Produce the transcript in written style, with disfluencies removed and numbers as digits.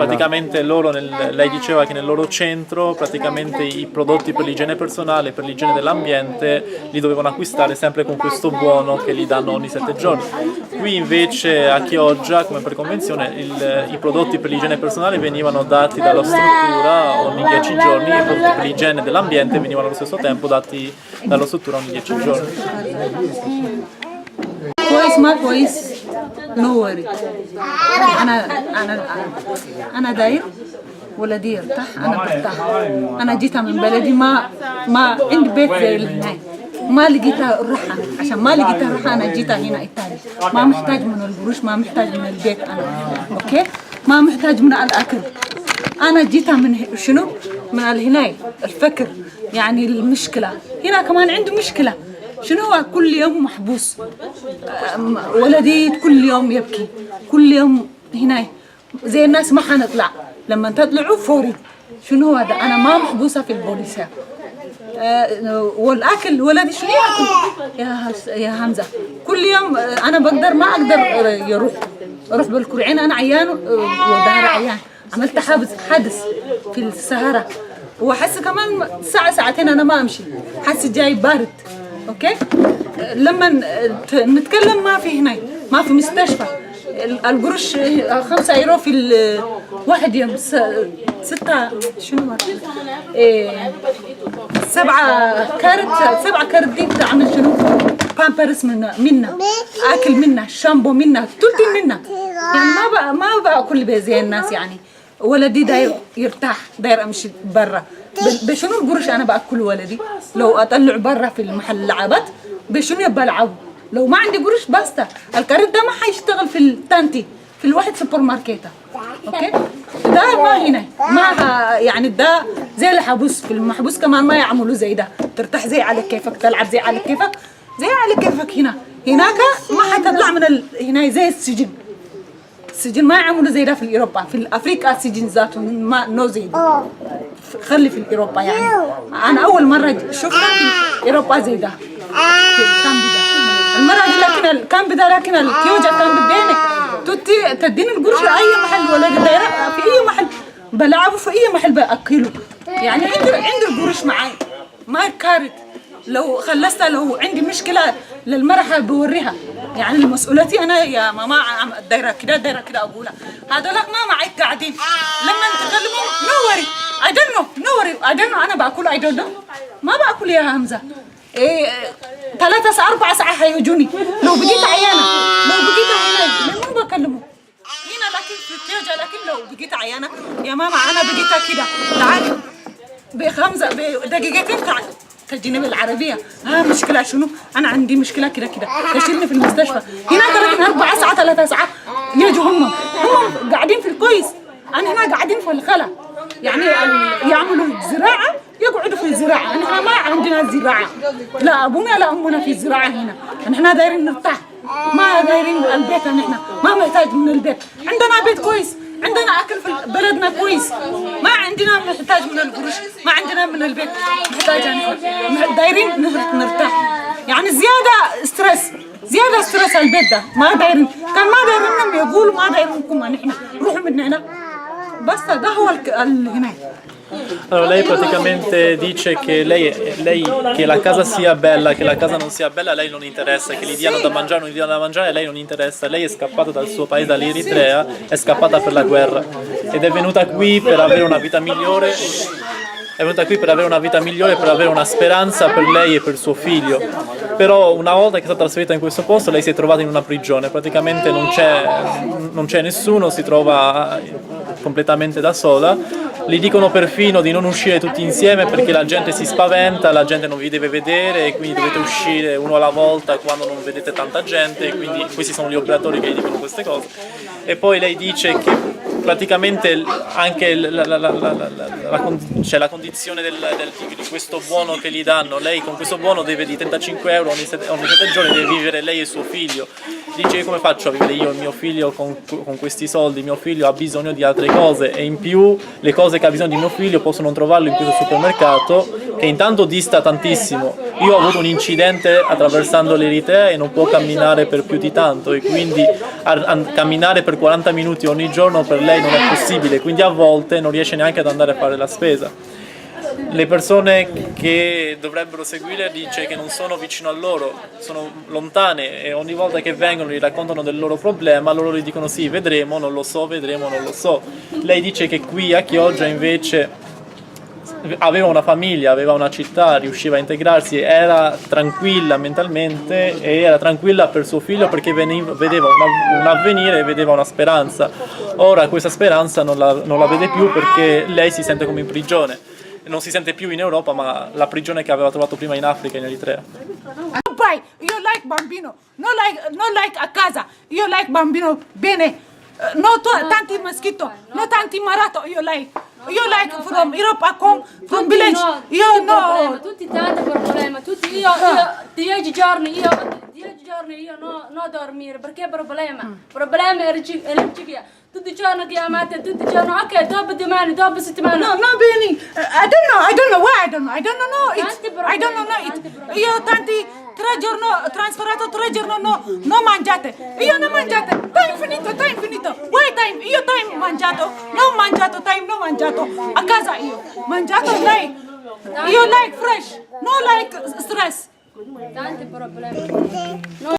praticamente lei diceva che nel loro centro praticamente i prodotti per l'igiene personale, per l'igiene dell'ambiente li dovevano acquistare sempre con questo buono che gli danno ogni 7 giorni. Qui invece a Chioggia, come per convenzione, i prodotti per l'igiene personale venivano dati dalla struttura ogni 10 giorni e i prodotti per l'igiene dell'ambiente venivano allo stesso tempo dati dalla struttura ogni 10 giorni. كويس ما كويس نوري انا داير ولدي يرتاح انا برتاح انا جيتها من بلدي ما عندي بيت زي اللي هناك ما لقيتها الراحة عشان ما لقيتها الراحة انا جيتها هنا ايطاليا ما محتاج من القروش ما محتاج من البيت انا اوكي ما محتاج من الاكل انا جيتها من شنو من هناك الفكر يعني المشكلة هنا كمان عنده مشكلة شنو هو كل يوم محبوس ولدي كل يوم يبكي كل يوم هنا زي الناس ما حنطلع لما تطلعوا فوري شنو هو ده انا ما محبوسه في البوليسيه والاكل ولدي شنو ياكل يا همزه كل يوم انا بقدر ما اقدر اروح بالكرعين انا عيان وظهري عيان عملت حادث في السهره واحس كمان ساعه ساعتين انا ما امشي حاسس جاي بارد اوكي لما نتكلم ما في هنا ما في مستشفى القروش 5 يورو في واحد يوم 6 شنو 7 كارت دي تعمل شنو بامبرس منا اكل منا شامبو منا تلتين منا يعني ما باكل زي الناس يعني ولدي داير يرتاح داير امشي برا بشنو القروش انا باكل ولدي لو اطلع برا في المحل لعبات بشنو يبى العب لو ما عندي قروش باستا الكارت ده ما حيشتغل في التانتي في الواحد سوبر ماركت اوكي ده ما هنا ما يعني ده زي الحبوس في المحبوس كمان ما يعملوا زي ده ترتاح زي على كيفك تلعب زي على كيفك زي على كيفك هناك ما حتطلع من هنا زي السجن ما يعملوا زي ده في اوروبا في افريقيا السجن ذاته ما نو زي ده خلي في اوروبا يعني انا اول مره شفتها في اوروبا زي ده في الكامب ده المره دي لكن الكامب ده لكن الكيوجا كامب بدينك توتي تديني القروش اي محل ولا دايره في اي محل بلعبه في اي محل باكله يعني عندي القروش معي ما كارت لو خلصتها لو عندي مشكله للمرحله بوريها يعني المسؤوليتي انا يا ماما دايره كده اقولها هذول ما معي قاعدين لما تكلموا نوري اي دونت نو انا باكل اي دونت نو ما باكل يا همزه 3 ساعة 4 ساعات حيجوني لو بقيت عيانه لو بقيت عيانه مو بكلمه هنا لكن في التيجا لكن لو بقيت عيانه يا ماما انا بقيت كده تعالي بخمسه بدقيقتين تجيني بالعربيه مشكله شنو انا عندي مشكله كده تشيلني في المستشفى هناك لكن 4 ساعات 3 ساعات يجوا هم قاعدين في الكويس انا هنا قاعدين في الخلا يعني يعملوا زراعه يقعدوا في الزراعه احنا ما عندنا زراعه لا ابونا لا امنا في الزراعه هنا احنا دايرين نرتاح ما دايرين البيت احنا ما محتاج من البيت عندنا بيت كويس عندنا اكل في بلدنا كويس ما عندنا محتاج من القروش ما عندنا من البيت محتاج دايرين نرتاح يعني زياده ستريس البيت ده ما دايرين كان ما دايرين يقولوا ما دايرينكم احنا روحوا من هنا بس ده هو هناك. Allora, lei praticamente dice che la casa sia bella, che la casa non sia bella, a lei non interessa, che gli diano da mangiare, non gli diano da mangiare, a lei non interessa. Lei è scappata dal suo paese, dall'Eritrea, è scappata per la guerra ed è venuta qui per avere una vita migliore. È venuta qui per avere una vita migliore, per avere una speranza per lei e per suo figlio. Però una volta che è stata trasferita in questo posto lei si è trovata in una prigione, praticamente non c'è nessuno, si trova completamente da sola. Gli dicono perfino di non uscire tutti insieme perché la gente si spaventa, la gente non vi deve vedere e quindi dovete uscire uno alla volta quando non vedete tanta gente, e quindi questi sono gli operatori che gli dicono queste cose. E poi lei dice che praticamente anche la condizione di questo buono che gli danno, lei con questo buono deve di 35 euro ogni 7 giorni, deve vivere lei e suo figlio. Dice come faccio a vivere io e mio figlio con questi soldi, mio figlio ha bisogno di altre cose e in più le cose che ha bisogno di mio figlio posso non trovarlo in questo supermercato che intanto dista tantissimo. Io ho avuto un incidente attraversando l'Eritrea e non può camminare per più di tanto, e quindi camminare per 40 minuti ogni giorno per lei non è possibile, quindi a volte non riesce neanche ad andare a fare la spesa. Le persone che dovrebbero seguire dice che non sono vicino a loro, sono lontane, e ogni volta che vengono gli raccontano del loro problema, loro gli dicono sì, vedremo, non lo so, vedremo, non lo so. Lei dice che qui a Chioggia invece aveva una famiglia, aveva una città, riusciva a integrarsi, era tranquilla mentalmente e era tranquilla per suo figlio perché vedeva un avvenire e vedeva una speranza. Ora questa speranza non la vede più perché lei si sente come in prigione. Non si sente più in Europa, ma la prigione che aveva trovato prima in Africa, in Eritrea. Io like bambino, non like a casa, io like bambino bene, no tanti mosquito, no tanti marato, io like from Europe, from village, io no. Tutti tanti problemi, tutti io 10 giorni io no dormire, perché problema energia. Tutti i giorni chiamate, tutti i giorni, ok, dopo domani, dopo settimana. No, Beni, I don't know why, I don't know it. Io tanti 3 giorni, trasferato 3 giorni, no mangiate. Io non mangiate, time finito. Why time? Io time mangiato, non mangiato, a casa io. Mangiato lei. Io like fresh, no like stress. Tanti problemi.